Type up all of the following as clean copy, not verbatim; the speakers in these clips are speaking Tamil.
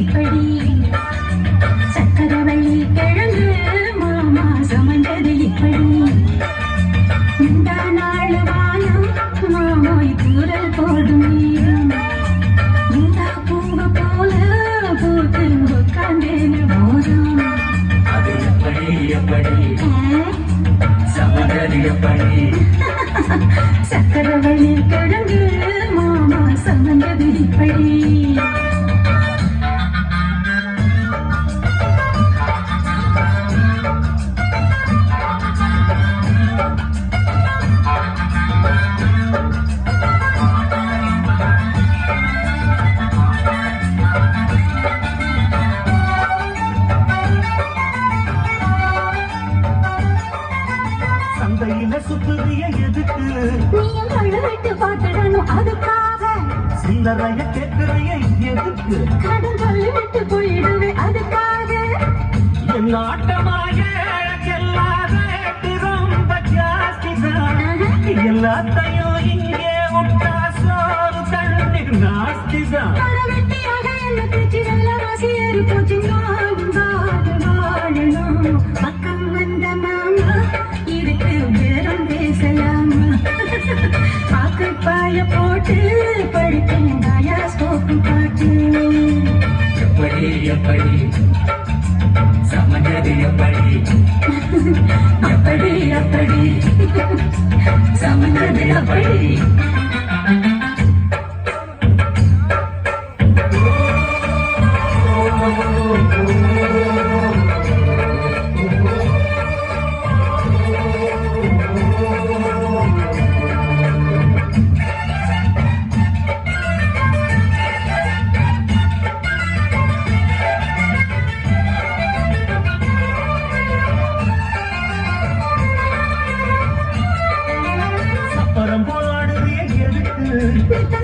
இப்படி சக்கரவள்ளி கிழங்கு மாமா சமந்தது இப்படி இந்த நாள் வானம் மாமோய் தூரல் போடும் இந்த பூவ போல பூத்து உட்கார்ந்தேன்னு போதும் அது எப்படி எப்படி சமந்தது எப்படி சக்கரவள்ளி கிழங்கு மாமா சமந்தது இப்படி சந்தையில சுத்துறிய எதுக்கு நீயும் கழுவிட்டு பார்த்துடணும் அதுக்காக சில்லறைய கேட்கிறிய எதுக்கு கடன் சொல்லிவிட்டு போயிடுவே அதுக்காக என் ஆட்டமாக ரொம்ப ஜாஸ்திதான் எல்லாத்தையும் இங்கே விட்டா சோறு தண்ணீர் நாஸ்திதான் வெட்டியாக என்ன பேச்சு நல்ல ராசி ஏறி போச்சு வாழணும் பக்கம் வந்த மாமா இருக்கு பேரம் பேசலாமா பாக்கு பாய போட்டு படிப்பேன் ஸ்கோப்பு பாட்டு எப்படி எப்படி சமந்தது எப்படி அப்படி அப்படி சமந்தது எப்படி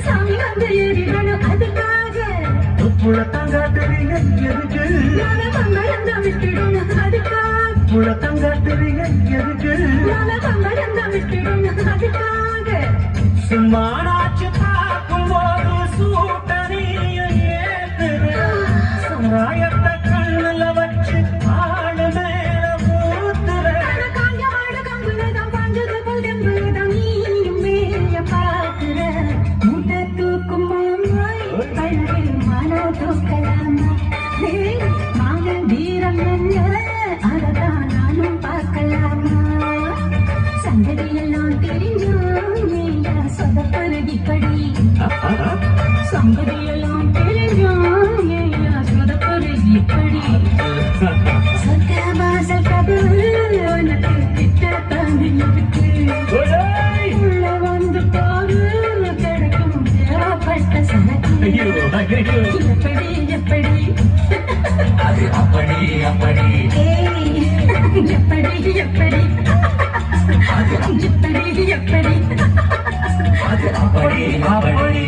சாமி வந்து ஏறிடணும் அதுக்காக புழத்தங்காட்டுறீங்க எதுக்கு மங்களம் விட்டுடணும் அதுக்காக புழத்தங்காட்டுறீங்க எதுக்கு மங்களம் விட்டுடணும் அதுக்காக சும்மானாச்சு பார்க்கும் போது சூட்டனையும் ஏத்துற சமுதாயத்தை கண்ணுல வச்சு ஆடு மேல ஊத்துற காஞ்ச மாடு கம்புலதான் பாஞ்சது போல் தெம்புலதான் நீயும் மேய பார்க்கிற முட்டை தூக்கும் மாமாய் கழுவில் மன தூக்கலாமா மகன் வீரம் என்ன அததான் நானும் பார்க்கலாமா சங்கதியெல்லாம் தெரிஞ்சோம் நீயா சொதப்பது இப்படி சங்கதியெல்லாம் தெரிஞ்சோம் நீயா சொதப்பது இப்படி சொர்க்க வாசல் கதவு உனக்கு கிட்டத்தான் இருக்கு உள்ள வந்து பாரு கிடைக்கும் தேவைப்பட்ட சரக்கு எப்படி எப்படி அது அப்படி அப்படி எப்படி எப்படி எப்படி எப்படி அது அப்படி அப்படி